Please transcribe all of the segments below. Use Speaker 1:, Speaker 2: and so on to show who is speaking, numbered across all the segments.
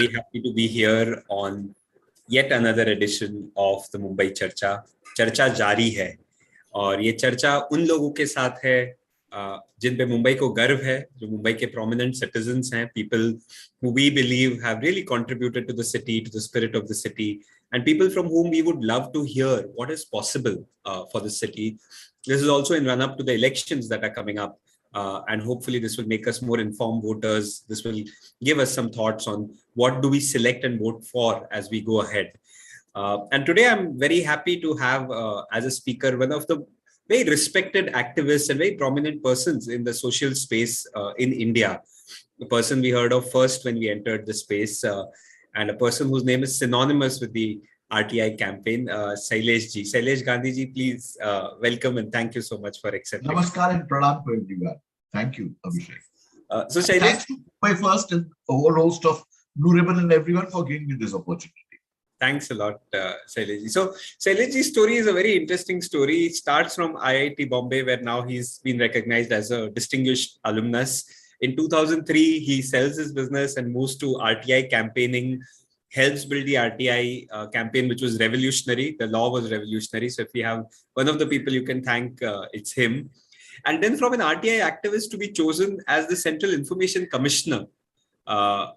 Speaker 1: Very happy to be here on yet another edition of the Mumbai Charcha. चर्चा जारी है और ये चर्चा उन लोगों के साथ है जिन पे मुंबई को गर्व है, जो मुंबई के prominent citizens हैं, people who we believe have really contributed to the city, to the spirit of the city, and people from whom we would love to hear what is possible for the city. This is also in run-up to the elections that are coming up. And hopefully this will make us more informed voters. This will give us some thoughts on what do we select and vote for as we go ahead. And today I'm very happy to have as a speaker one of the very respected activists and very prominent persons in the social space in India. The person we heard of first when we entered the space, and a person whose name is synonymous with the RTI campaign, Shailesh ji. Shailesh Gandhi ji, please welcome and thank you so much for accepting.
Speaker 2: Namaskar and pranam to everyone. Thank you, Abhishek.
Speaker 1: So Shailesh,
Speaker 2: thanks to my first and the whole host of Blue Ribbon and everyone for giving me this opportunity.
Speaker 1: Thanks a lot, Shailesh ji. So Shailesh ji's story is a very interesting story. It starts from IIT Bombay, where now he's been recognized as a distinguished alumnus. In 2003, he sells his business and moves to RTI campaigning, helps build the RTI campaign, which was revolutionary. The law was revolutionary. So if we have one of the people you can thank, it's him. And then from an RTI activist to be chosen as the Central Information Commissioner,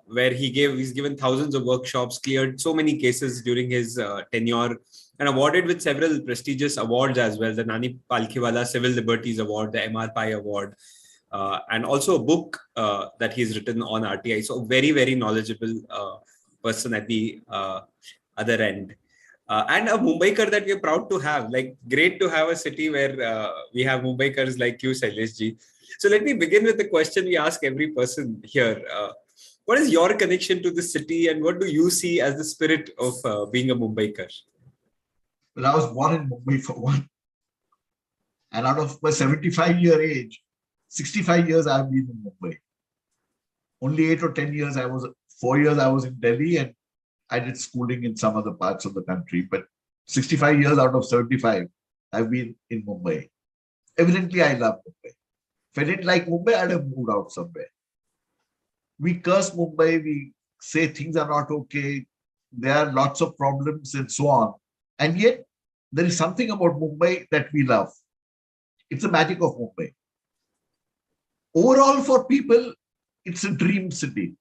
Speaker 1: where he's given thousands of workshops, cleared so many cases during his tenure, and awarded with several prestigious awards as well, the Nani Palkhiwala Civil Liberties Award, the MR Pai Award, and also a book that he's written on RTI. So very, very knowledgeable person at the other end. And a Mumbaikar that we're proud to have. Like, great to have a city where we have Mumbaikars like you, Shailesh ji. So let me begin with the question we ask every person here. What is your connection to the city and what do you see as the spirit of being a Mumbaikar?
Speaker 2: Well, I was born in Mumbai for one. And out of my 75-year age, 65 years I've been in Mumbai. Only 8 or 10 years 4 years I was in Delhi, and I did schooling in some other parts of the country. But 65 years out of 75, I've been in Mumbai. Evidently, I love Mumbai. If I didn't like Mumbai, I'd have moved out somewhere. We curse Mumbai, we say things are not okay, there are lots of problems and so on. And yet, there is something about Mumbai that we love. It's the magic of Mumbai. Overall, for people, it's a dream city.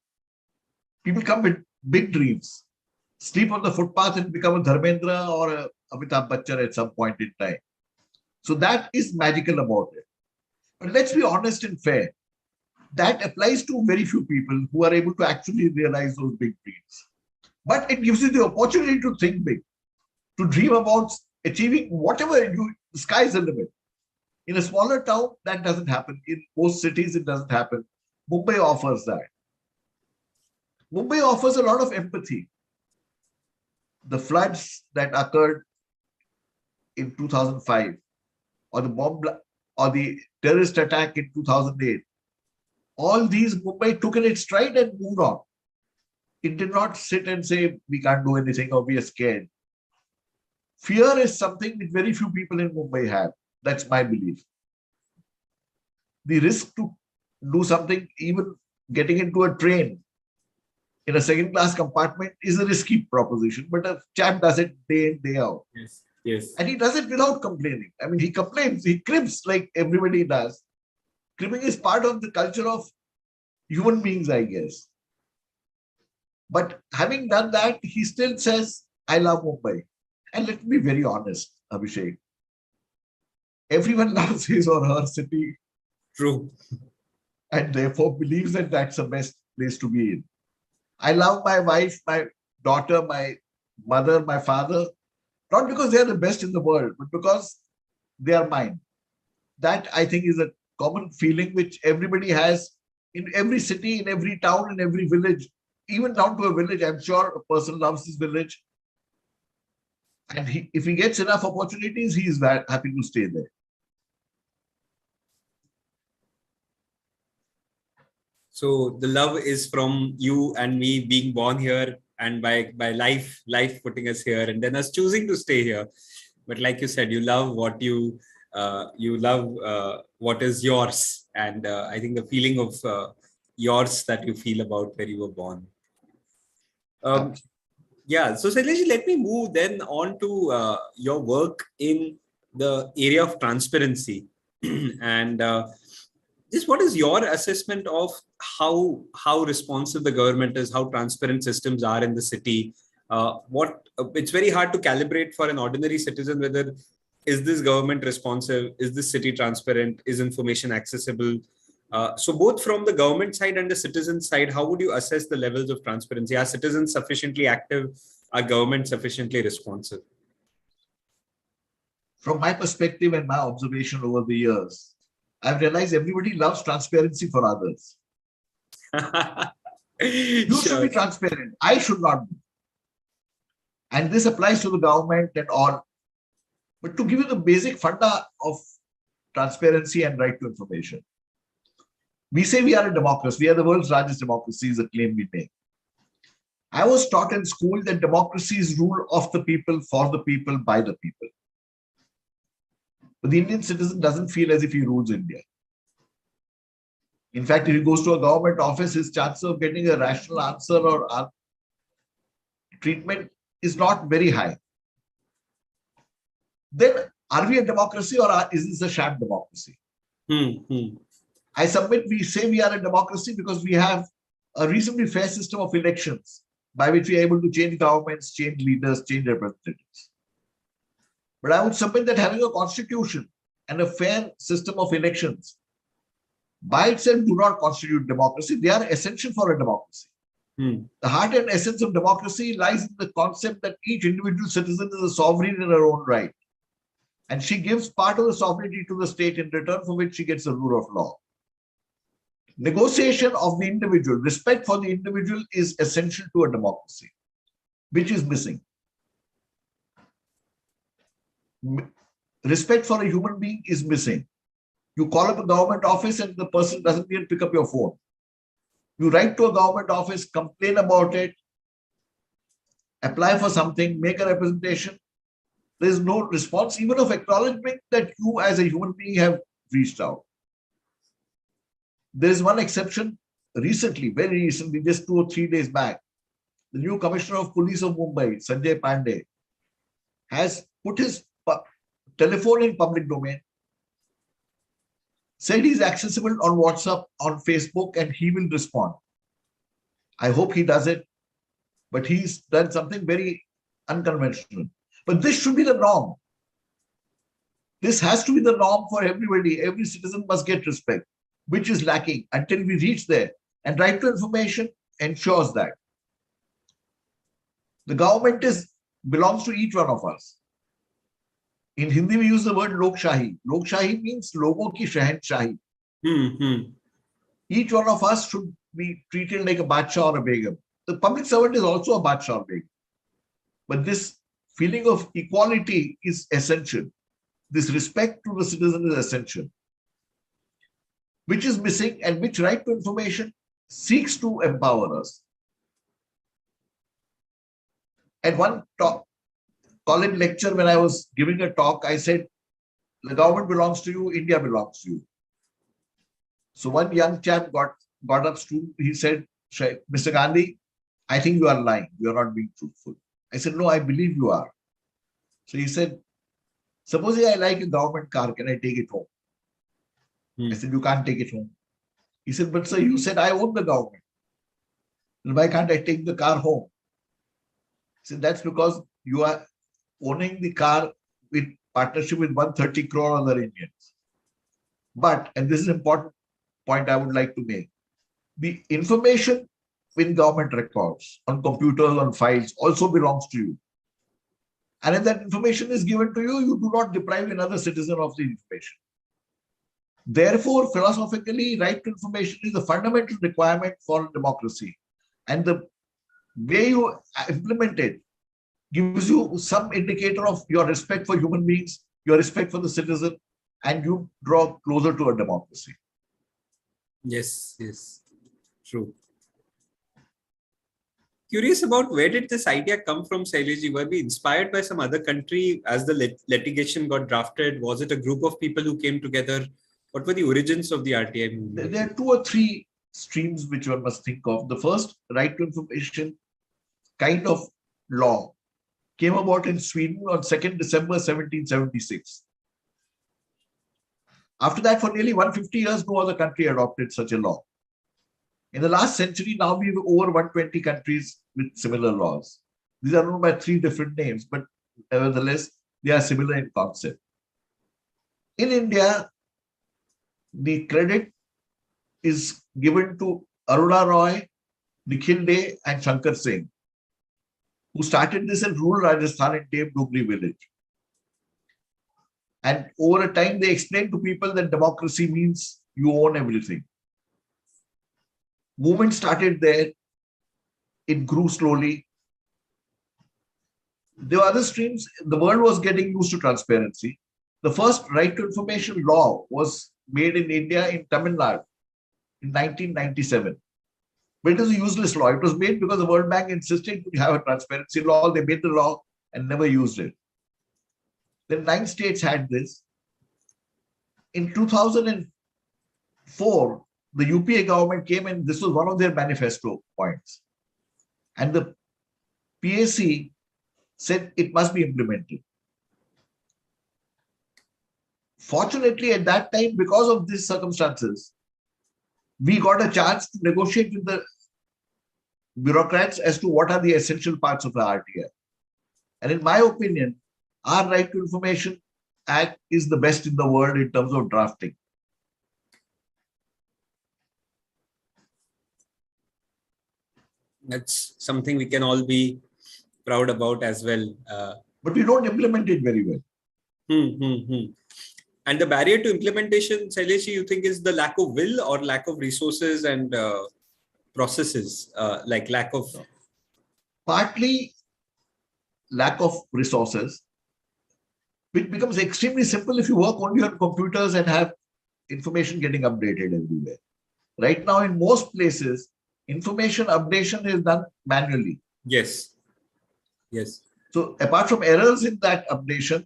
Speaker 2: People come with big dreams. Sleep on the footpath and become a Dharmendra or a Amitabh Bachchan at some point in time. So that is magical about it. But let's be honest and fair. That applies to very few people who are able to actually realize those big dreams. But it gives you the opportunity to think big, to dream about achieving whatever the sky is the limit. In a smaller town, that doesn't happen. In most cities, it doesn't happen. Mumbai offers that. Mumbai offers a lot of empathy. The floods that occurred in 2005, or the bomb or the terrorist attack in 2008, all these Mumbai took in its stride and moved on. It did not sit and say, we can't do anything or we are scared. Fear is something that very few people in Mumbai have. That's my belief. The risk to do something, even getting into a train in a second-class compartment, is a risky proposition, but a chap does it day in, day out.
Speaker 1: Yes, yes.
Speaker 2: And he does it without complaining. I mean, he complains, he cribs like everybody does. Cribbing is part of the culture of human beings, I guess. But having done that, he still says, I love Mumbai. And let me be very honest, Abhishek. Everyone loves his or her city.
Speaker 1: True.
Speaker 2: And therefore believes that that's the best place to be in. I love my wife, my daughter, my mother, my father, not because they are the best in the world, but because they are mine. That, I think, is a common feeling which everybody has in every city, in every town, in every village, even down to a village. I'm sure a person loves his village. And if he gets enough opportunities, he is happy to stay there.
Speaker 1: So the love is from you and me being born here, and by life putting us here, and then us choosing to stay here. But like you said, you love what you love what is yours, and I think the feeling of yours that you feel about where you were born. Um, yeah. So, Shailesh, let me move then on to your work in the area of transparency. And just what is your assessment of how responsive the government is, how transparent systems are in the city? What it's very hard to calibrate for an ordinary citizen whether is this government responsive, is this city transparent, is information accessible? So both from the government side and the citizen side, how would you assess the levels of transparency? Are citizens sufficiently active? Are government sufficiently responsive?
Speaker 2: From my perspective and my observation over the years, I've realized everybody loves transparency for others. You should be transparent. I should not be. And this applies to the government and all. But to give you the basic funda of transparency and right to information, we say we are a democracy. We are the world's largest democracy is a claim we make. I was taught in school that democracy is rule of the people, for the people, by the people. But the Indian citizen doesn't feel as if he rules India. In fact, if he goes to a government office, his chances of getting a rational answer or treatment is not very high. Then, are we a democracy or is this a sham democracy? I submit we say we are a democracy because we have a reasonably fair system of elections by which we are able to change governments, change leaders, change representatives. But I would submit that having a constitution and a fair system of elections by itself do not constitute democracy. They are essential for a democracy. The heart and essence of democracy lies in the concept that each individual citizen is a sovereign in her own right. And she gives part of the sovereignty to the state in return for which she gets the rule of law. Negotiation of the individual, respect for the individual is essential to a democracy, which is missing. Respect for a human being is missing. You call up a government office and the person doesn't even pick up your phone. You write to a government office, complain about it, apply for something, make a representation. There is no response, even of acknowledgement that you as a human being have reached out. There is one exception recently, very recently, just 2 or 3 days back. The new Commissioner of Police of Mumbai, Sanjay Pandey, has put his telephone in public domain, said he's accessible on WhatsApp, on Facebook, and he will respond. I hope he does it, but he's done something very unconventional. But this should be the norm. This has to be the norm for everybody. Every citizen must get respect, which is lacking until we reach there. And right to information ensures that. The government belongs to each one of us. In Hindi, we use the word Lokshahi. Lokshahi means logo ki shahenshahi. Each one of us should be treated like a Badshah or a Begum. The public servant is also a Badshah or Begum. But this feeling of equality is essential. This respect to the citizen is essential. Which is missing and which right to information seeks to empower us. At one college lecture, when I was giving a talk, I said, the government belongs to you, India belongs to you. So one young chap got up to, he said, Mr. Gandhi, I think you are lying. You are not being truthful. I said, no, I believe you are. So he said, supposing I like a government car, can I take it home? I said, you can't take it home. He said, but sir, you said I own the government. Then why can't I take the car home? He said, that's because you are owning the car with partnership with 130 crore other Indians. But, and this is an important point I would like to make, the information in government records, on computers, on files, also belongs to you. And if that information is given to you, you do not deprive another citizen of the information. Therefore, philosophically, right to information is a fundamental requirement for democracy. And the way you implement it gives you some indicator of your respect for human beings, your respect for the citizen, and you draw closer to a democracy.
Speaker 1: Yes, yes, true. Curious about where did this idea come from, Shailesh? Were we inspired by some other country as the litigation got drafted? Was it a group of people who came together? What were the origins of the RTI movement?
Speaker 2: There are 2 or 3 streams which one must think of. The first, right to information, kind of law came about in Sweden on 2nd December 1776. After that, for nearly 150 years, no other country adopted such a law. In the last century, now we have over 120 countries with similar laws. These are known by 3 different names, but nevertheless, they are similar in concept. In India, the credit is given to Aruna Roy, Nikhil Dey, and Shankar Singh, who started this in rural Rajasthan in Dave Dugri village. And over a time, they explained to people that democracy means you own everything. Movement started there. It grew slowly. There were other streams. The world was getting used to transparency. The first right to information law was made in India in Tamil Nadu in 1997. But it was a useless law. It was made because the World Bank insisted to have a transparency law. They made the law and never used it. Then 9 states had this. In 2004, the UPA government came and this was one of their manifesto points. And the PAC said it must be implemented. Fortunately, at that time, because of these circumstances, we got a chance to negotiate with the bureaucrats as to what are the essential parts of the RTI. And in my opinion, our Right to Information Act is the best in the world in terms of drafting.
Speaker 1: That's something we can all be proud about as well.
Speaker 2: But we don't implement it very well.
Speaker 1: And the barrier to implementation, Shailesh, you think is the lack of will or lack of resources and processes, like lack of...
Speaker 2: Partly lack of resources, which becomes extremely simple if you work only on computers and have information getting updated everywhere. Right now, in most places, information updation is done manually.
Speaker 1: Yes.
Speaker 2: So apart from errors in that updation,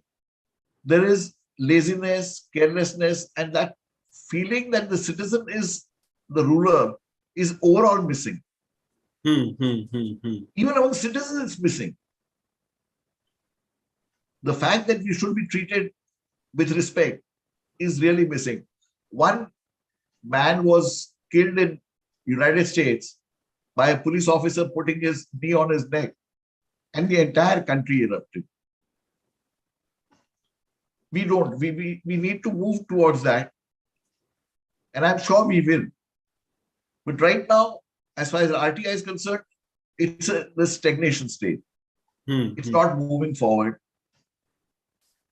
Speaker 2: there is laziness, carelessness, and that feeling that the citizen is the ruler is overall missing. Even among citizens, it's missing. The fact that we should be treated with respect is really missing. One man was killed in United States by a police officer putting his knee on his neck, and the entire country erupted. We don't. We need to move towards that. And I'm sure we will. But right now, as far as RTI is concerned, it's the stagnation state. It's not moving forward.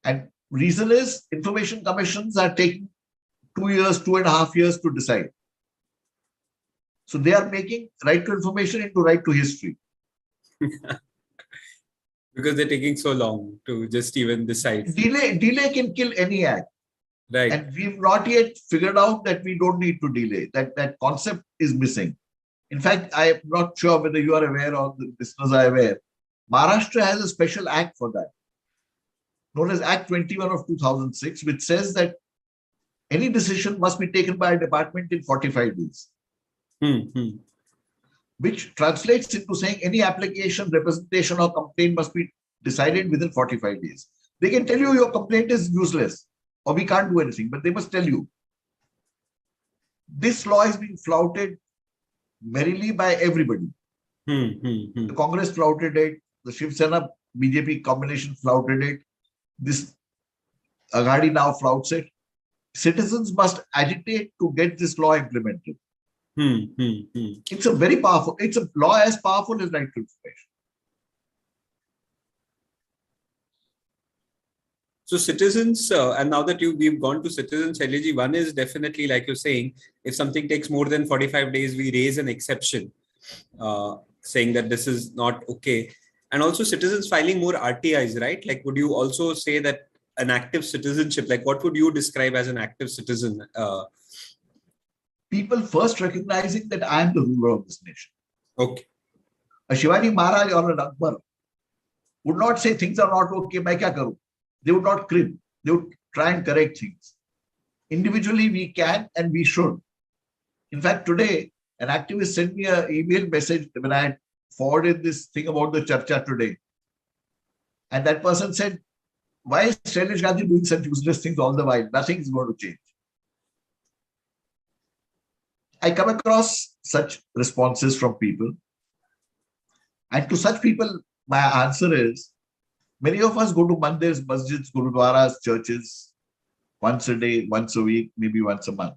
Speaker 2: And reason is information commissions are taking 2 years, 2.5 years to decide. So they are making right to information into right to history.
Speaker 1: Because they're taking so long to just even decide.
Speaker 2: Delay can kill any act.
Speaker 1: Right.
Speaker 2: And we've not yet figured out that we don't need to delay. That concept is missing. In fact, I'm not sure whether you are aware or the listeners are aware. Maharashtra has a special act for that, known as Act 21 of 2006, which says that any decision must be taken by a department in 45 days. Which translates into saying any application, representation, or complaint must be decided within 45 days. They can tell you your complaint is useless or we can't do anything, but they must tell you. This law is being flouted merrily by everybody. The Congress flouted it. The Shiv Sena BJP combination flouted it. This Aghadi now flouts it. Citizens must agitate to get this law implemented. It's a very powerful, it's a law as powerful as right to information.
Speaker 1: So citizens, and now that we've gone to citizens, Shailesh, one is definitely, like you're saying, if something takes more than 45 days, we raise an exception, saying that this is not okay. And also citizens filing more RTIs, right? Like, would you also say that an active citizenship, like what would you describe as an active citizen?
Speaker 2: People first recognizing that I am the ruler of this nation.
Speaker 1: Okay.
Speaker 2: A Shivaji Maharaj or an Akbar would not say things are not okay, main kya karu? They would not crib. They would try and correct things. Individually, we can and we should. In fact, today, an activist sent me an email message when I had forwarded this thing about the Charcha today. And that person said, why is Shailesh Gandhi doing such useless things all the while? Nothing is going to change. I come across such responses from people. And to such people, my answer is, many of us go to mandirs, masjids, gurudwaras, churches once a day, once a week, maybe once a month.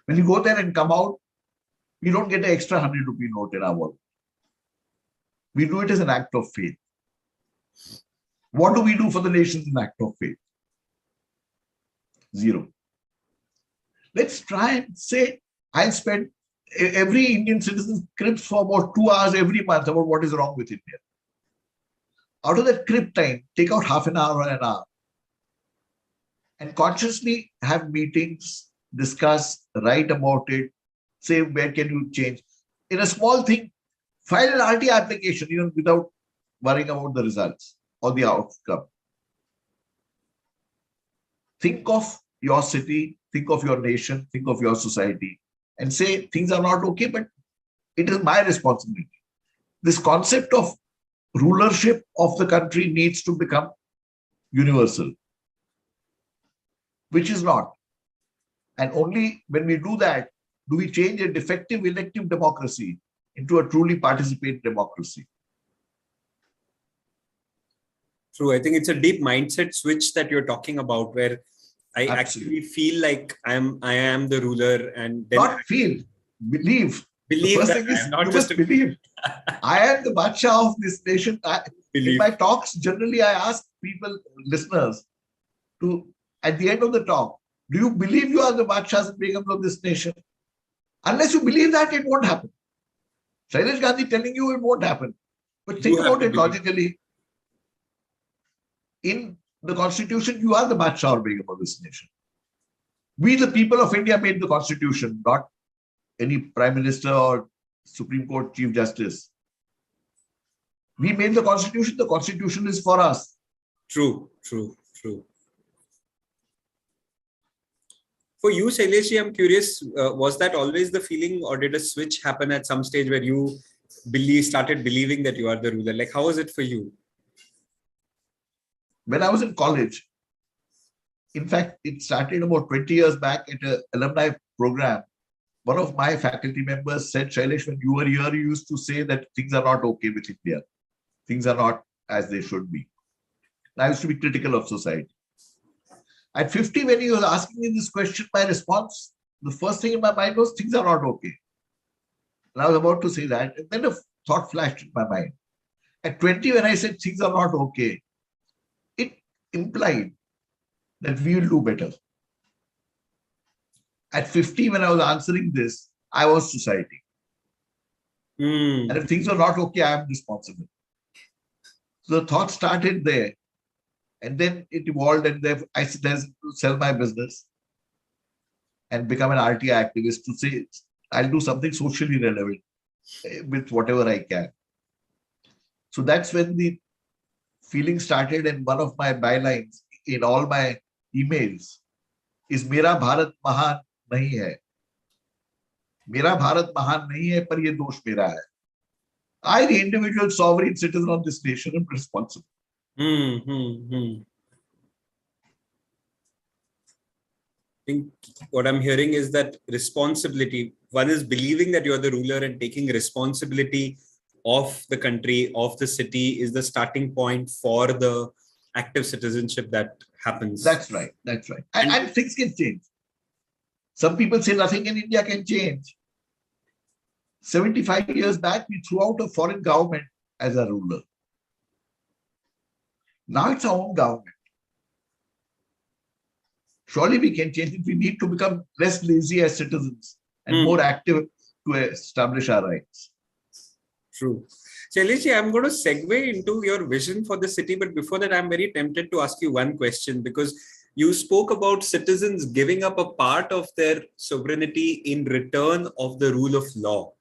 Speaker 2: When you go there and come out, we don't get an extra 100 rupee note in our wallet. We do it as an act of faith. What do we do for the nation as an act of faith? Zero. Let's try and say, I spend every Indian citizen cribs for about 2 hours every month about what is wrong with India. Out of that crib time, take out half an hour or an hour and consciously have meetings, discuss, write about it, say where can you change. In a small thing, file an RT application even without worrying about the results or the outcome. Think of your city, think of your nation, think of your society and say things are not okay, but it is my responsibility. This concept of rulership of the country needs to become universal, which is not. And only when we do that, do we change a defective elective democracy into a truly participatory democracy.
Speaker 1: True. I think it's a deep mindset switch that you're talking about, where I actually feel like I am the ruler, and then
Speaker 2: not feel, believe.
Speaker 1: Believe
Speaker 2: the first
Speaker 1: that
Speaker 2: thing is
Speaker 1: I'm not
Speaker 2: you
Speaker 1: just
Speaker 2: must believe. I am the Badshah of this nation. In my talks, generally, I ask people, listeners, to at the end of the talk, do you believe you are the Badshahs and Begums of this nation? Unless you believe that, it won't happen. Shailesh Gandhi telling you it won't happen. But think about it logically. In the constitution, you are the Badshah or Begum of this nation. We, the people of India, made the constitution, not any prime minister or Supreme Court Chief Justice. We made the constitution. The constitution is for us.
Speaker 1: True. For you, Shailesh, I'm curious, was that always the feeling, or did a switch happen at some stage where you started believing that you are the ruler? Like, how was it for you?
Speaker 2: When I was in college, in fact, it started about 20 years back at an alumni program. One of my faculty members said, Shailesh, when you were here, you used to say that things are not okay with India. Things are not as they should be. And I used to be critical of society. At 50, when he was asking me this question, my response, the first thing in my mind was, things are not okay. And I was about to say that, and then a thought flashed in my mind. At 20, when I said things are not okay, it implied that we will do better. At 50, when I was answering this, I was society. And if things are not okay, I am responsible. So the thought started there. And then it evolved, and I said, to sell my business and become an RTI activist to say, I'll do something socially relevant with whatever I can. So that's when the feeling started, and one of my bylines in all my emails is, Mera Bharat Mahan nahi hai. Mera Bharat Mahan nahi hai, par ye dosh mera hai. I, the individual sovereign citizen of this nation, am responsible.
Speaker 1: I think what I'm hearing is that responsibility, one is believing that you're the ruler and taking responsibility of the country, of the city, is the starting point for the active citizenship that happens.
Speaker 2: That's right. That's right. And things can change. Some people say nothing in India can change. 75 years back, we threw out a foreign government as a ruler. Now it's our own government. Surely we can change it. We need to become less lazy as citizens and more active to establish our rights.
Speaker 1: True. Shailesh, I'm going to segue into your vision for the city. But before that, I'm very tempted to ask you one question, because you spoke about citizens giving up a part of their sovereignty in return of the rule of law.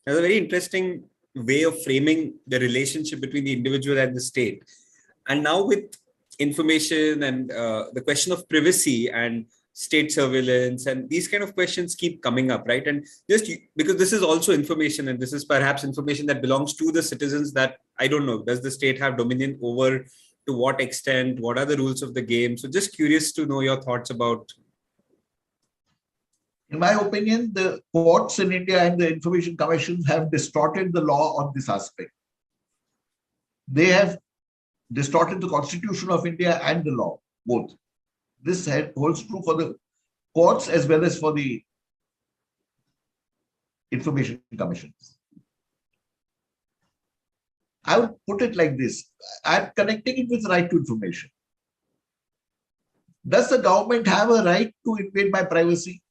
Speaker 1: That's a very interesting way of framing the relationship between the individual and the state. And now with information and the question of privacy and state surveillance, and these kind of questions keep coming up, right? And just because this is also information, and this is perhaps information that belongs to the citizens, that I don't know, does the state have dominion over, to what extent, what are the rules of the game? So just curious to know your thoughts about.
Speaker 2: In my opinion, the courts in India and the information commissions have distorted the law on this aspect. They have distorted the constitution of India and the law, both. This holds true for the courts as well as for the information commissions. I would put it like this. I'm connecting it with right to information. Does the government have a right to invade my privacy?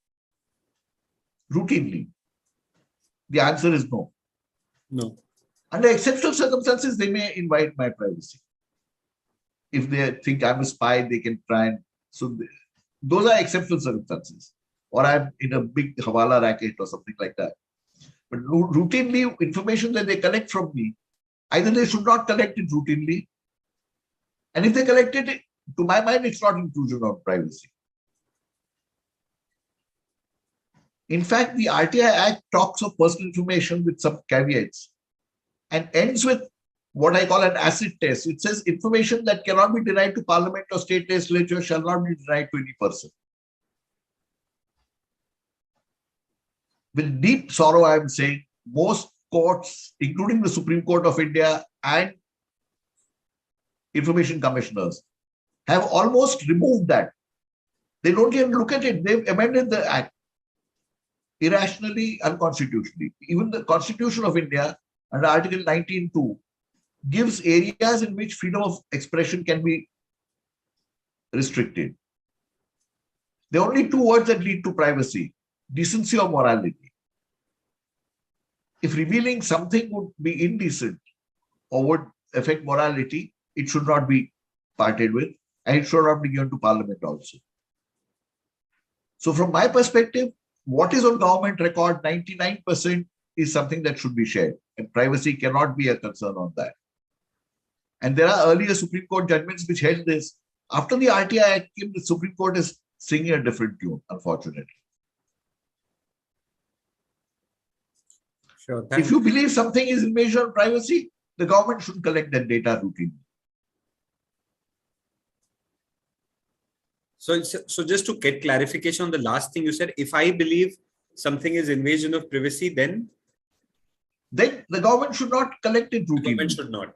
Speaker 2: Routinely. The answer is no.
Speaker 1: No.
Speaker 2: Under exceptional circumstances, they may invade my privacy. If they think I'm a spy, they can try and... So those are exceptional circumstances. Or I'm in a big Hawala racket or something like that. But routinely, information that they collect from me, either they should not collect it routinely. And if they collect it, to my mind, it's not intrusion on privacy. In fact, the RTI Act talks of personal information with some caveats and ends with what I call an acid test. It says information that cannot be denied to Parliament or state legislature shall not be denied to any person. With deep sorrow, I am saying most courts, including the Supreme Court of India and information commissioners, have almost removed that. They don't even look at it. They've amended the act irrationally, unconstitutionally. Even the Constitution of India, under Article 19(2), gives areas in which freedom of expression can be restricted. There are only two words that lead to privacy: decency or morality. If revealing something would be indecent or would affect morality, it should not be parted with, and it should not be given to Parliament also. So from my perspective, what is on government record, 99% is something that should be shared, and privacy cannot be a concern on that. And there are earlier Supreme Court judgments which held this. After the RTI Act came, the Supreme Court is singing a different tune, unfortunately.
Speaker 1: Sure.
Speaker 2: If you believe something is invasion of privacy, the government should collect that data routinely.
Speaker 1: So just to get clarification on the last thing you said, if I believe something is invasion of privacy, then
Speaker 2: the government should not collect it routinely.
Speaker 1: The government should not.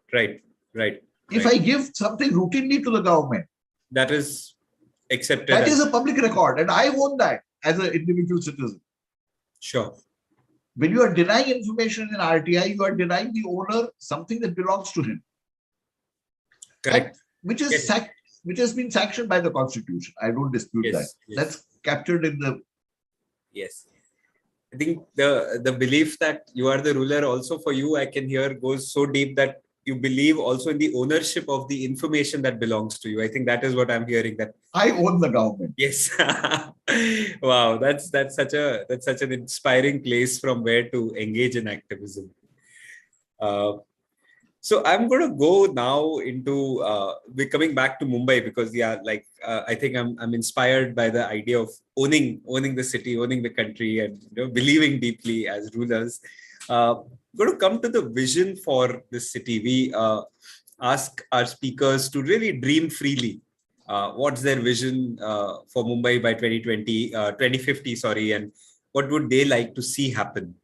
Speaker 1: Right.
Speaker 2: If I give something routinely to the government,
Speaker 1: that is accepted.
Speaker 2: That is a public record, and I own that as an individual citizen.
Speaker 1: Sure.
Speaker 2: When you are denying information in RTI, you are denying the owner something that belongs to him.
Speaker 1: Correct.
Speaker 2: Which has been sanctioned by the Constitution. I don't dispute that.
Speaker 1: Yes.
Speaker 2: That's captured in the...
Speaker 1: Yes. I think the belief that you are the ruler also for you, I can hear, goes so deep that you believe also in the ownership of the information that belongs to you. I think that is what I'm hearing. That
Speaker 2: I own the government.
Speaker 1: Yes. Wow, that's such an inspiring place from where to engage in activism. So I'm going to go now into we're coming back to Mumbai because I think I'm inspired by the idea of owning the city, owning the country, and believing deeply as rulers. Going to come to the vision for this city. We ask our speakers to really dream freely. What's their vision for Mumbai by 2050, and what would they like to see happen?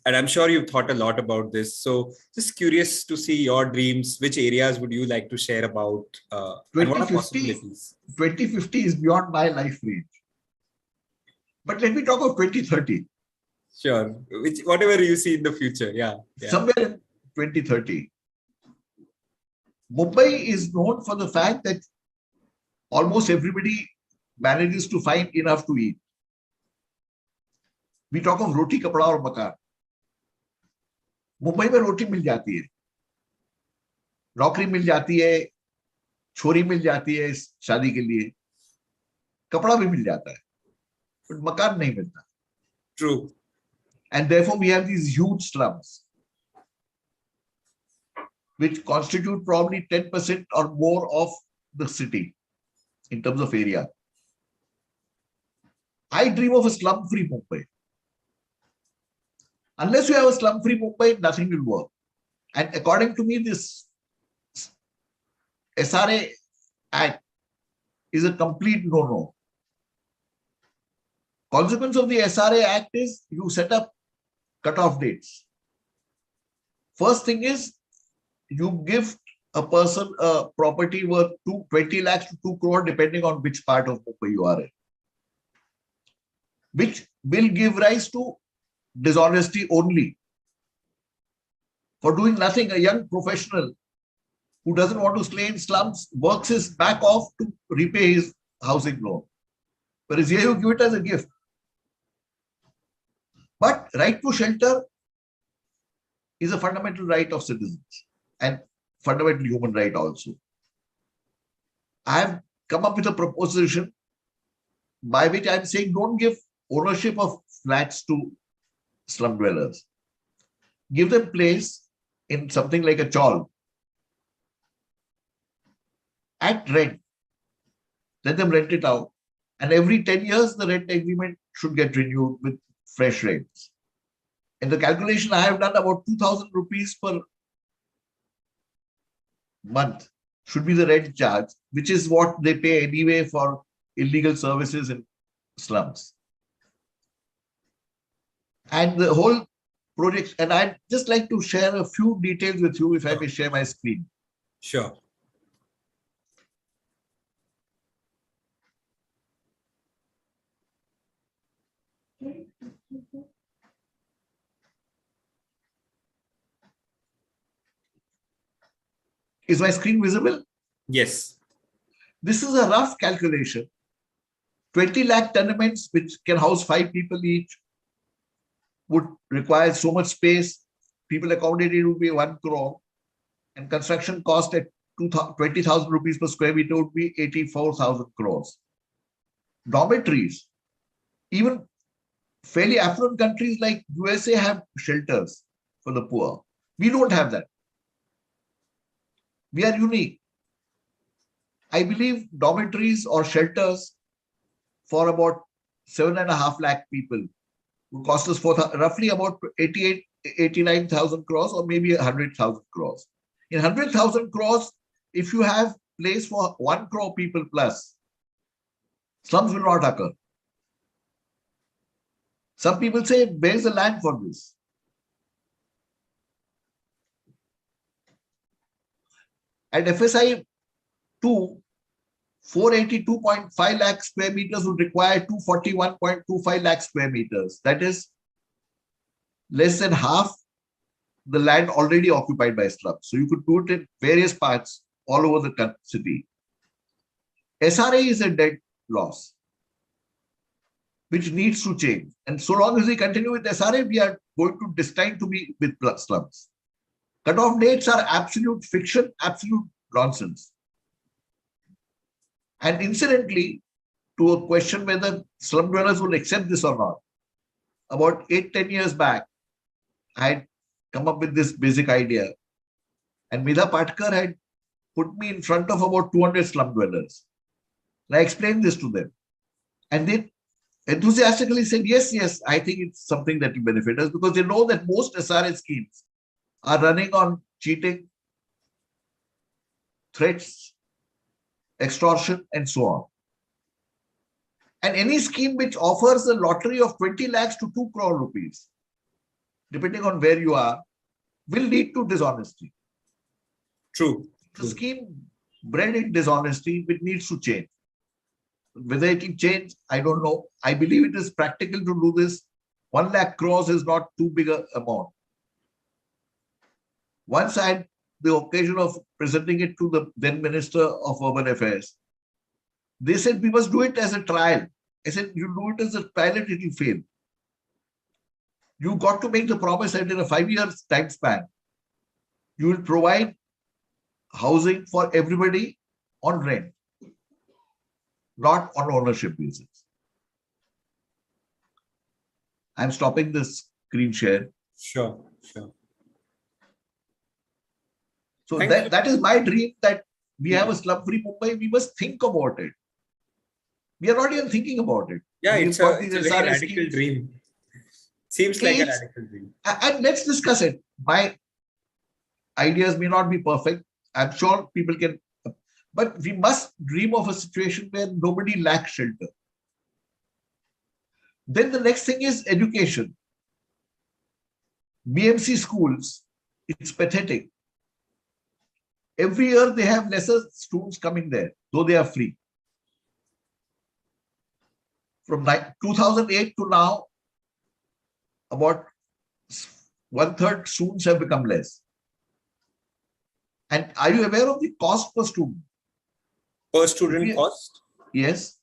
Speaker 1: And I'm sure you've thought a lot about this. So just curious to see your dreams. Which areas would you like to share about? And what are possibilities?
Speaker 2: 2050 is beyond my life range. But let me talk of 2030.
Speaker 1: Sure. Whatever you see in the future. Yeah.
Speaker 2: Somewhere in 2030. Mumbai is known for the fact that almost everybody manages to find enough to eat. We talk of roti, kapda or makan. Mumbai में रोटी मिल जाती है, नौकरी मिल जाती है, छोरी मिल जाती है शादी के लिए, कपड़ा भी मिल जाता है, but मकान नहीं मिलता.
Speaker 1: True.
Speaker 2: And therefore we have these huge slums which constitute probably 10% or more of the city in terms of area. I dream of a slum-free Mumbai. Unless you have a slum-free Mumbai, nothing will work. And according to me, this SRA Act is a complete no-no. Consequence of the SRA Act is you set up cut-off dates. First thing is you give a person a property worth 20 lakhs to 2 crore, depending on which part of Mumbai you are in, which will give rise to dishonesty only. For doing nothing, a young professional who doesn't want to stay in slums works his back off to repay his housing loan. Whereas here you give it as a gift. But right to shelter is a fundamental right of citizens and fundamental human right also. I have come up with a proposition by which I am saying don't give ownership of flats to slum dwellers. Give them place in something like a chawl at rent. Let them rent it out. And every 10 years, the rent agreement should get renewed with fresh rents. In the calculation, I have done about 2,000 rupees per month should be the rent charge, which is what they pay anyway for illegal services in slums. And the whole project, and I'd just like to share a few details with you if I may share my screen.
Speaker 1: Sure.
Speaker 2: Is my screen visible?
Speaker 1: Yes.
Speaker 2: This is a rough calculation. 20 lakh tenements, which can house 5 people each, would require so much space. People accommodated would be 1 crore. And construction cost at 20,000 rupees per square meter would be 84,000 crores. Dormitories. Even fairly affluent countries like USA have shelters for the poor. We don't have that. We are unique. I believe dormitories or shelters for about 7.5 lakh people would cost us roughly about 89,000 crores or maybe 100,000 crores. In 100,000 crores, if you have place for 1 crore people plus, slums will not occur. Some people say, where's the land for this? At FSI 2, 482.5 lakh square meters would require 241.25 lakh square meters. That is less than half the land already occupied by slums. So you could do it in various parts all over the city. SRA is a dead loss, which needs to change. And so long as we continue with SRA, we are going to destined to be with slums. Cut-off dates are absolute fiction, absolute nonsense. And incidentally, to a question whether slum dwellers will accept this or not, about 8-10 years back, I had come up with this basic idea. And Midha Patkar had put me in front of about 200 slum dwellers. And I explained this to them. And they enthusiastically said, yes, I think it's something that will benefit us, because they know that most SRA schemes are running on cheating, threats, extortion, and so on. And any scheme which offers a lottery of 20 lakhs to 2 crore rupees, depending on where you are, will lead to dishonesty.
Speaker 1: True.
Speaker 2: The scheme bred in dishonesty, which needs to change. Whether it will change, I don't know. I believe it is practical to do this. 1 lakh crores is not too big an amount. Once I had the occasion of presenting it to the then Minister of Urban Affairs. They said, we must do it as a trial. I said, you do it as a pilot, it will fail. You got to make the promise that in a 5-year time span, you will provide housing for everybody on rent, not on ownership basis. I'm stopping this screen share.
Speaker 1: Sure.
Speaker 2: So that is my dream, that we have a slum-free Mumbai. We must think about it. We are not even thinking about it.
Speaker 1: Yeah,
Speaker 2: We've got
Speaker 1: it's
Speaker 2: these
Speaker 1: a very
Speaker 2: SRA
Speaker 1: radical
Speaker 2: schemes.
Speaker 1: dream. Seems like a
Speaker 2: It's,
Speaker 1: radical dream.
Speaker 2: and let's discuss it. My ideas may not be perfect. I'm sure people can, but we must dream of a situation where nobody lacks shelter. Then the next thing is education. BMC schools, it's pathetic. Every year they have lesser students coming there, though they are free. From 2008 to now, about one-third students have become less. And are you aware of the cost per student?
Speaker 1: Per student cost?
Speaker 2: Yes.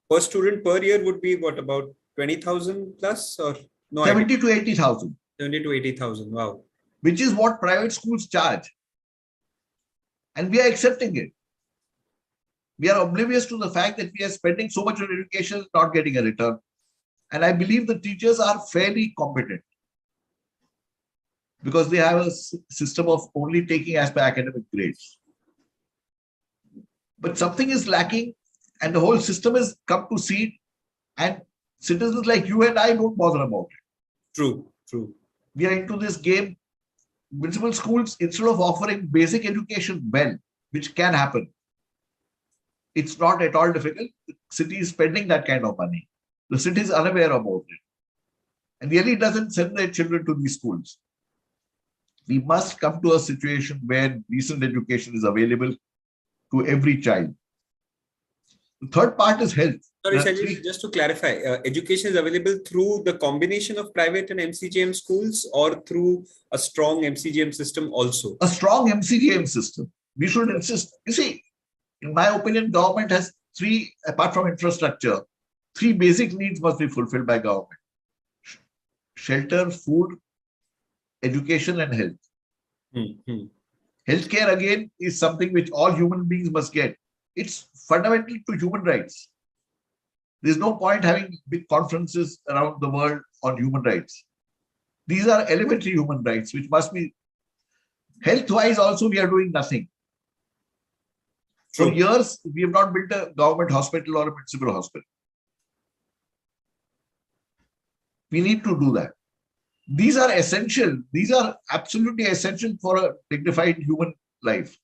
Speaker 1: Per student per year would be what, about 20,000 plus, or no
Speaker 2: 70 to 80,000.
Speaker 1: 70 to 80,000. Wow.
Speaker 2: Which is what private schools charge. And we are accepting it. We are oblivious to the fact that we are spending so much on education, not getting a return. And I believe the teachers are fairly competent because they have a system of only taking as per academic grades. But something is lacking, and the whole system has come to see it, and citizens like you and I don't bother about it.
Speaker 1: True, true.
Speaker 2: We are into this game. Municipal schools, instead of offering basic education well, which can happen, it's not at all difficult. The city is spending that kind of money. The city is unaware about it and really doesn't send their children to these schools. We must come to a situation where decent education is available to every child. The third part is health.
Speaker 1: Sorry, Shailesh, just to clarify, education is available through the combination of private and MCGM schools, or through a strong MCGM system also?
Speaker 2: A strong MCGM system. We should insist. You see, in my opinion, government has three, apart from infrastructure, three basic needs must be fulfilled by government. Shelter, food, education, and health.
Speaker 1: Mm-hmm.
Speaker 2: Healthcare, again, is something which all human beings must get. It's fundamental to human rights. There's no point having big conferences around the world on human rights. These are elementary human rights, which must be health-wise. Also, we are doing nothing. For years, we have not built a government hospital or a municipal hospital. We need to do that. These are essential. These are absolutely essential for a dignified human life.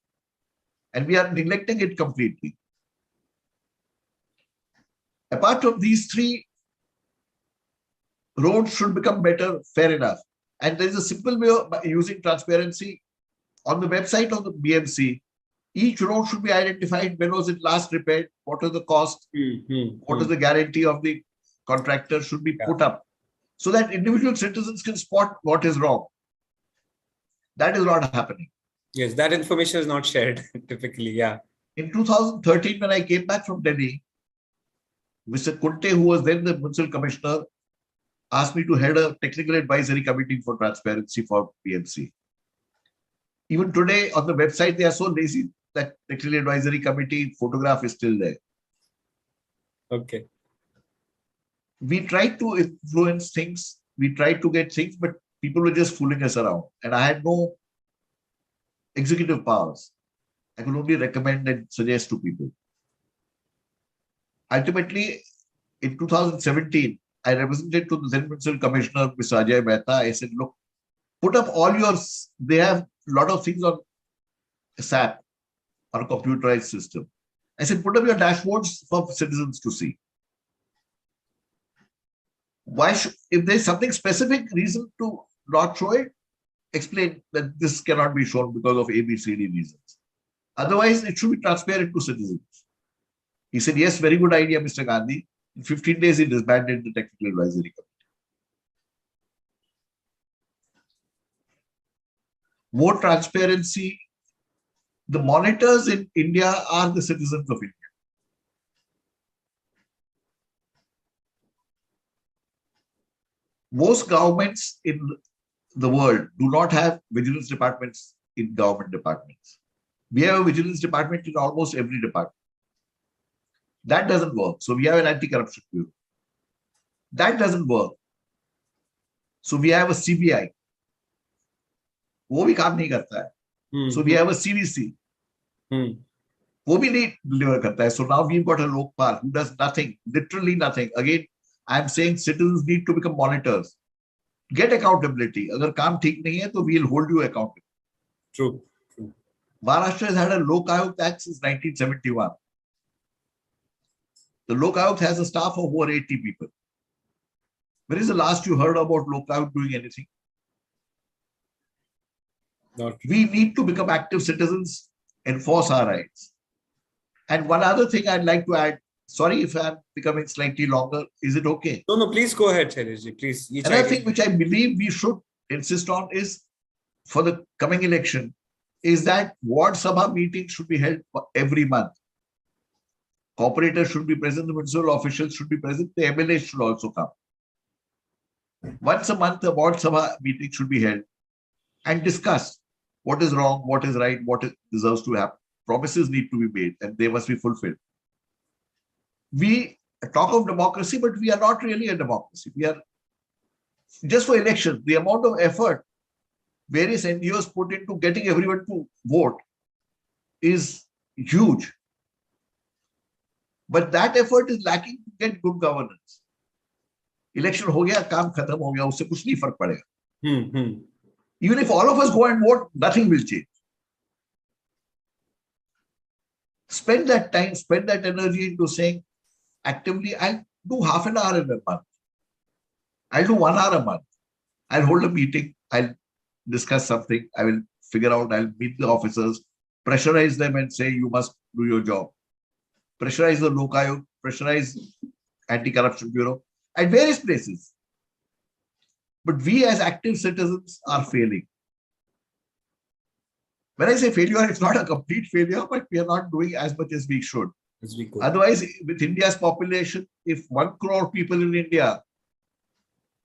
Speaker 2: And we are neglecting it completely. Apart from these three, roads should become better, fair enough. And there is a simple way of using transparency. On the website of the BMC, each road should be identified. When was it last repaired? What is the cost? What is the guarantee of the contractor should be put up, so that individual citizens can spot what is wrong. That is not happening.
Speaker 1: Yes, that information is not shared typically. Yeah.
Speaker 2: In 2013, when I came back from Delhi, Mr. Kunte, who was then the municipal commissioner, asked me to head a technical advisory committee for transparency for BMC. Even today on the website, they are so lazy that technical advisory committee photograph is still there.
Speaker 1: Okay.
Speaker 2: We tried to influence things. We tried to get things, but people were just fooling us around. And I had no executive powers. I could only recommend and suggest to people. Ultimately, in 2017, I represented to the then municipal commissioner, Mr. Ajay Mehta. I said, look, put up all yours. They have a lot of things on SAP, on a computerized system. I said, put up your dashboards for citizens to see. Why should, if there's something specific reason to not show it, explain that this cannot be shown because of ABCD reasons. Otherwise, it should be transparent to citizens. He said, yes, very good idea, Mr. Gandhi. In 15 days, he disbanded the technical advisory committee. More transparency. The monitors in India are the citizens of India. Most governments in the world do not have vigilance departments in government departments. We have a vigilance department in almost every department. That doesn't work. So we have an anti-corruption bureau. That doesn't work. So we have a CBI. वो भी काम नहीं करता है. So we have a CVC. वो भी नहीं deliver करता है. So now we've got a Lokpal who does nothing, literally nothing. Again, I'm saying citizens need to become monitors. Get accountability. Agar kaam theek nahi hai, to we'll hold you accountable.
Speaker 1: True.
Speaker 2: Maharashtra has had a Lok Ayog Act since 1971. The Lok Ayog has a staff of over 80 people. When is the last you heard about Lok Ayog doing anything? We need to become active citizens, enforce our rights. And one other thing I'd like to add, sorry if I'm becoming slightly longer, is it okay?
Speaker 1: No, please go ahead, Shailesh ji, please.
Speaker 2: Another thing which I believe we should insist on is, for the coming election, is that Ward Sabha meetings should be held every month. Corporators should be present, the municipal officials should be present, the MLAs should also come. Once a month, a Ward Sabha meeting should be held and discuss what is wrong, what is right, what deserves to happen. Promises need to be made and they must be fulfilled. We talk of democracy, but we are not really a democracy. We are just for elections. The amount of effort various NGOs put into getting everyone to vote is huge. But that effort is lacking to get good governance. Election ho gaya, kaam khatam ho gaya, usse kuch nahi fark padega. Even if all of us go and vote, nothing will change. Spend that time, spend that energy into saying actively, I'll do half an hour in a month. I'll do 1 hour a month. I'll hold a meeting. I'll discuss something. I will figure out, I'll meet the officers, pressurize them and say, you must do your job. Pressurize the Lok Ayog, pressurize Anti-Corruption Bureau at various places. But we as active citizens are failing. When I say failure, it's not a complete failure, but we are not doing as much as we should.
Speaker 1: As we could.
Speaker 2: Otherwise, with India's population, if 1 crore people in India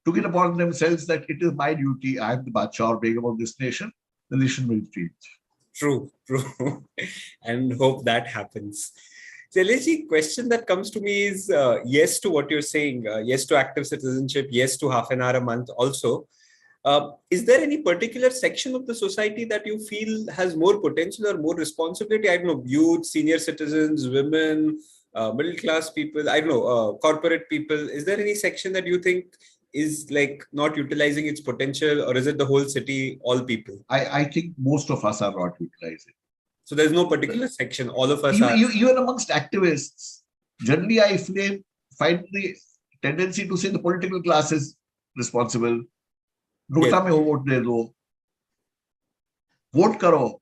Speaker 2: took it upon themselves that it is my duty, I am the Badshah or Begum of this nation, the nation will change.
Speaker 1: True. And hope that happens. Shailesh, question that comes to me is yes to what you're saying, yes to active citizenship, yes to half an hour a month also. Is there any particular section of the society that you feel has more potential or more responsibility? I don't know, youth, senior citizens, women, middle class people, I don't know, corporate people. Is there any section that you think is like not utilizing its potential, or is it the whole city, all people?
Speaker 2: I think most of us are not utilizing.
Speaker 1: So there's no particular section. All of us are.
Speaker 2: Even amongst activists, generally I find the tendency to say the political class is responsible. Nota mein vote de do. Vote karo.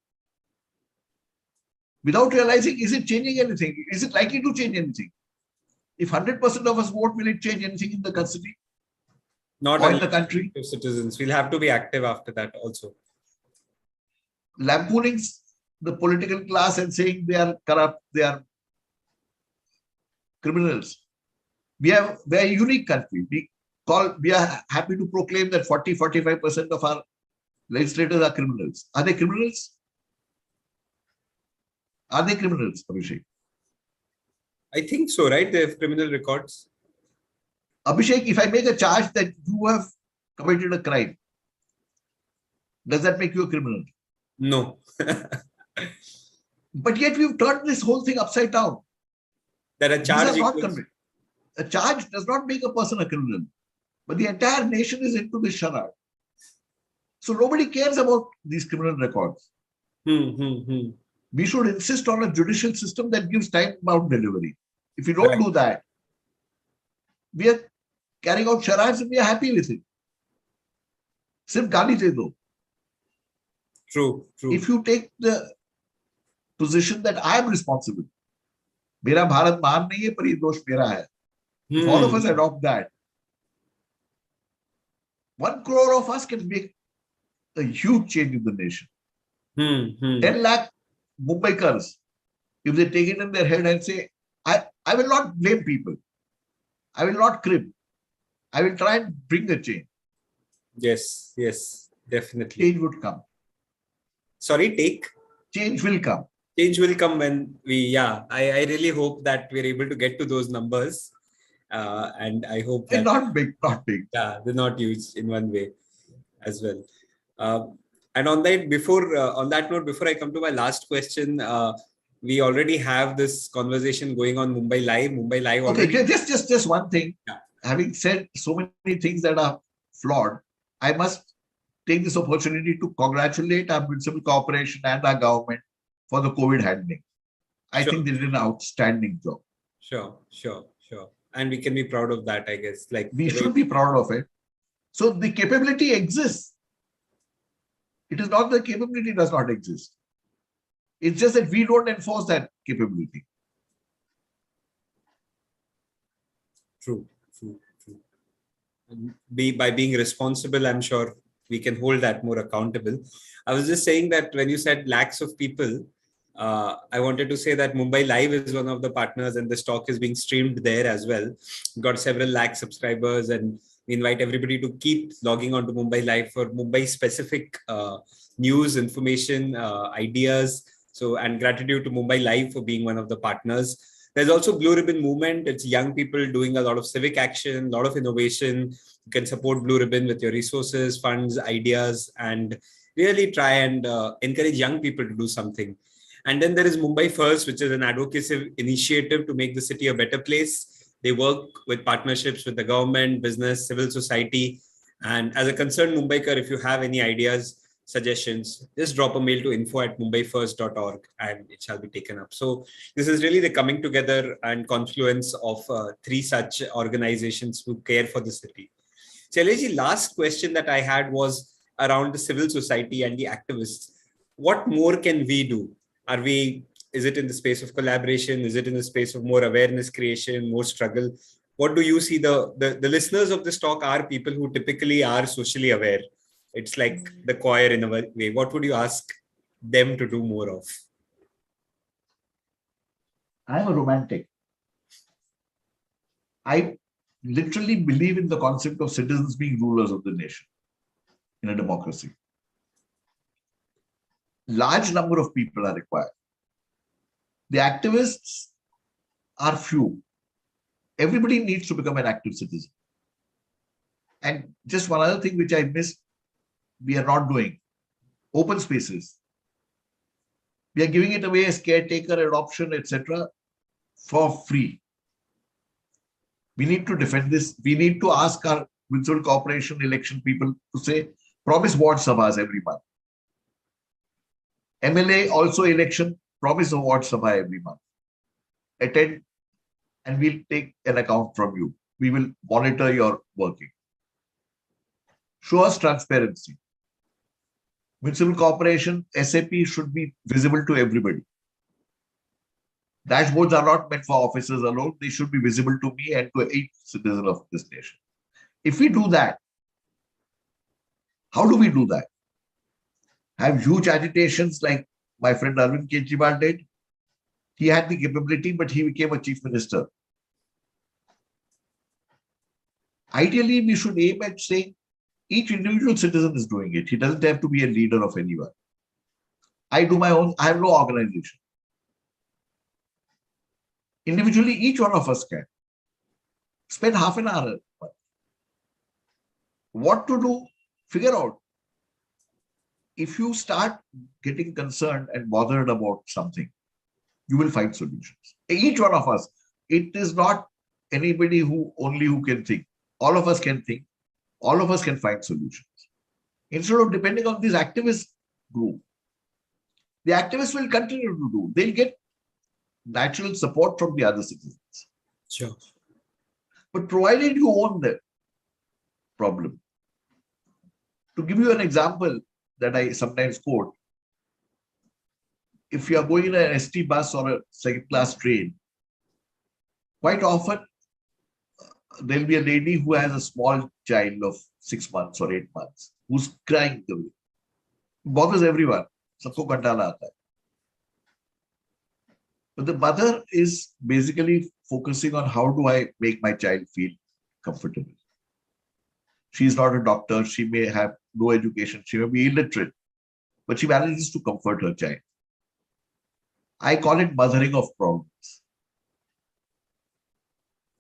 Speaker 2: Without realizing, is it changing anything? Is it likely to change anything? If 100% of us vote, will it change anything in the city?
Speaker 1: Not
Speaker 2: or in the country?
Speaker 1: Citizens. We'll have to be active after that also.
Speaker 2: Lampooning the political class and saying they are corrupt, they are criminals. We are a unique country. We are happy to proclaim that 40-45% of our legislators are criminals. Are they criminals? Are they criminals, Abhishek?
Speaker 1: I think so, right? They have criminal records.
Speaker 2: Abhishek, if I make a charge that you have committed a crime, does that make you a criminal?
Speaker 1: No.
Speaker 2: But yet we've turned this whole thing upside down.
Speaker 1: That a charge
Speaker 2: a charge does not make a person a criminal, but the entire nation is into this charade. So nobody cares about these criminal records. We should insist on a judicial system that gives time-bound delivery. If you don't do that, we are carrying out charades and we are happy with it. Sirf gaali de do.
Speaker 1: True.
Speaker 2: If you take the position that I am responsible, mera Bharat mahan nahi hai, par ye dosh mera hai. If all of us adopt that, 1 crore of us can make a huge change in the nation. 10 lakh Mumbaikars, if they take it in their head and say, I will not blame people. I will not crib. I will try and bring a change.
Speaker 1: Yes, definitely.
Speaker 2: Change would come.
Speaker 1: Sorry, take?
Speaker 2: Change will come.
Speaker 1: Change will come when I really hope that we're able to get to those numbers. And I hope that...
Speaker 2: Not big.
Speaker 1: Yeah, they're not huge in one way as well. And on that note, before I come to my last question, we already have this conversation going on Mumbai Live.
Speaker 2: Okay, just one thing.
Speaker 1: Yeah.
Speaker 2: having said so many things that are flawed, I must take this opportunity to congratulate our municipal corporation and our government for the COVID handling. I think
Speaker 1: Sure,
Speaker 2: they did an outstanding job.
Speaker 1: sure. And we can be proud of that, I guess. Like
Speaker 2: We
Speaker 1: the way.
Speaker 2: should be proud of it. So the capability exists. It is not the capability does not exist. It's just that we don't enforce that capability.
Speaker 1: True. And by being responsible, I'm sure we can hold that more accountable. I was just saying that when you said lakhs of people, I wanted to say that Mumbai Live is one of the partners, and the stock is being streamed there as well. Got several lakh subscribers, and we invite everybody to keep logging on to Mumbai Live for Mumbai specific news, information, ideas. So, and gratitude to Mumbai Live for being one of the partners. There's also Blue Ribbon Movement. It's young people doing a lot of civic action, a lot of innovation. You can support Blue Ribbon with your resources, funds, ideas, and really try and encourage young people to do something. And then there is Mumbai First, which is an advocacy initiative to make the city a better place. They work with partnerships with the government, business, civil society. And as a concerned Mumbaikar, if you have any ideas, suggestions, just drop a mail to info@mumbaifirst.org and it shall be taken up. So this is really the coming together and confluence of three such organizations who care for the city. Shailesh, last question that I had was around the civil society and the activists. What more can we do? Is it in the space of collaboration? Is it in the space of more awareness creation, more struggle? What do you see the listeners of this talk are people who typically are socially aware? It's like the choir in a way. What would you ask them to do more of?
Speaker 2: I'm a romantic. I literally believe in the concept of citizens being rulers of the nation in a democracy. Large number of people are required. The activists are few. Everybody needs to become an active citizen. And just one other thing which I missed, we are not doing. Open spaces. We are giving it away as caretaker, adoption, etc. for free. We need to defend this. We need to ask our municipal corporation election people to say, promise ward sabhas every month. MLA also election, promise a ward sabha every month. Attend and we'll take an account from you. We will monitor your working. Show us transparency. Municipal corporation, SAP should be visible to everybody. Dashboards are not meant for officers alone. They should be visible to me and to each citizen of this nation. If we do that, how do we do that? Have huge agitations like my friend Arvind Kejriwal did. He had the capability, but he became a chief minister. Ideally, we should aim at saying each individual citizen is doing it. He doesn't have to be a leader of anyone. I do my own, I have no organization. Individually, each one of us can spend half an hour. What to do? Figure out. If you start getting concerned and bothered about something, you will find solutions. Each one of us. It is not anybody who can think. All of us can think. All of us can find solutions. Instead of depending on this activist group, the activists will continue to do. They'll get natural support from the other citizens.
Speaker 1: Sure.
Speaker 2: But provided you own the problem. To give you an example that I sometimes quote, if you are going in an ST bus or a second-class train, quite often there'll be a lady who has a small child of 6 months or 8 months who's crying away. It bothers everyone. Sabko kantala aata hai. But the mother is basically focusing on how do I make my child feel comfortable. She is not a doctor. She may have no education. She may be illiterate, but she manages to comfort her child. I call it mothering of problems.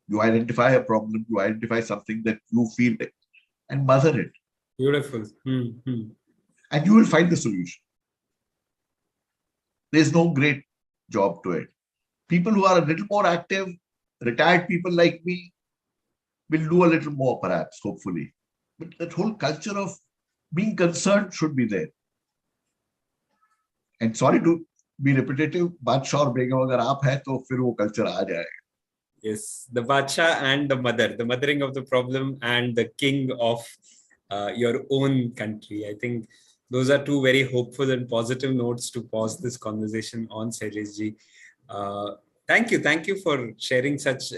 Speaker 2: You identify a problem, you identify something that you feel it, and mother it.
Speaker 1: Beautiful.
Speaker 2: And you will find the solution. There's no great job to it. People who are a little more active, retired people like me, We'll do a little more, perhaps, hopefully. But that whole culture of being concerned should be there. And sorry to be repetitive, Badshah और बेगम अगर आप हैं तो फिर वो culture आ जाएगा.
Speaker 1: Yes, the Bacha and the mother, the mothering of the problem and the king of your own country. I think those are two very hopeful and positive notes to pause this conversation on, Shailesh ji. Thank you for sharing such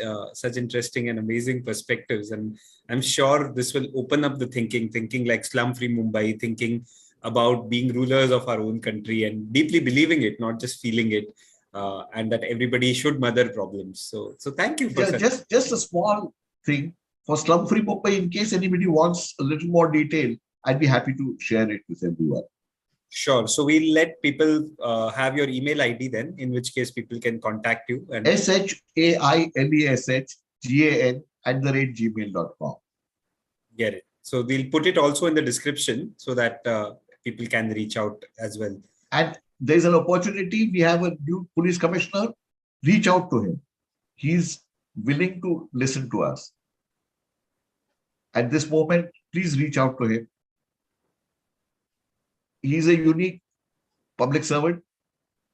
Speaker 1: interesting and amazing perspectives. And I'm sure this will open up the thinking like slum-free Mumbai, thinking about being rulers of our own country and deeply believing it, not just feeling it. And that everybody should mother problems. So thank you for
Speaker 2: just a small thing for slum-free Mumbai. In case anybody wants a little more detail, I'd be happy to share it with everyone.
Speaker 1: Sure. So we'll let people have your email ID then, in which case people can contact you. And
Speaker 2: SHAILESHGAN@gmail.com.
Speaker 1: Get it. So we'll put it also in the description so that people can reach out as well.
Speaker 2: And there's an opportunity. We have a new police commissioner. Reach out to him. He's willing to listen to us. At this moment, please reach out to him. He's a unique public servant.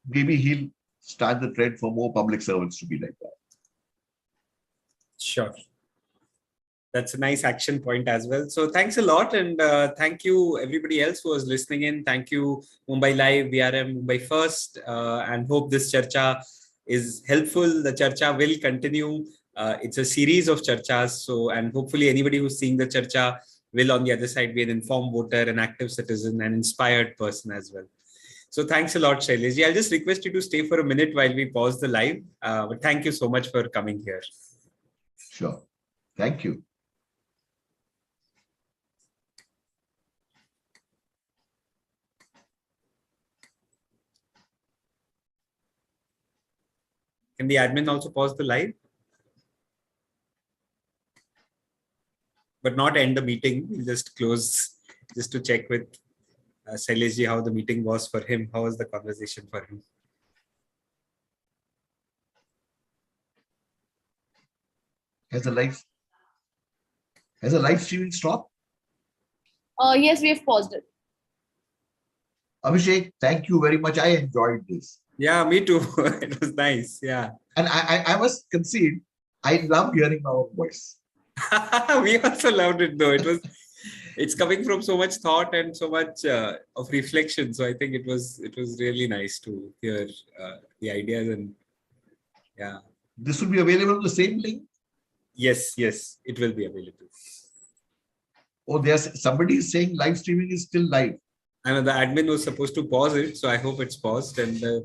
Speaker 2: Maybe he'll start the trend for more public servants to be like that.
Speaker 1: Sure. That's a nice action point as well. So thanks a lot. And thank you everybody else who was listening in. Thank you Mumbai Live, VRM, Mumbai First, and hope this Charcha is helpful. The Charcha will continue. It's a series of Charchas. And hopefully anybody who's seeing the Charcha will on the other side be an informed voter, an active citizen, an inspired person as well. So thanks a lot, Shailesh ji. I'll just request you to stay for a minute while we pause the live. But thank you so much for coming here.
Speaker 2: Sure. Thank you.
Speaker 1: Can the admin also pause the live? But not end the meeting. We'll just close just to check with Shailesh ji how the meeting was for him. How was the conversation for him?
Speaker 2: Has the live streaming stopped?
Speaker 3: Yes, we have paused it.
Speaker 2: Abhishek, thank you very much. I enjoyed this.
Speaker 1: Yeah, me too. It was nice. Yeah.
Speaker 2: And I must concede, I love hearing my own voice.
Speaker 1: We also loved it though. It's coming from so much thought and so much of reflection. So I think it was really nice to hear the ideas and yeah.
Speaker 2: This will be available on the same link?
Speaker 1: Yes, it will be available.
Speaker 2: Oh, somebody is saying live streaming is still live.
Speaker 1: I know the admin was supposed to pause it, so I hope it's paused. And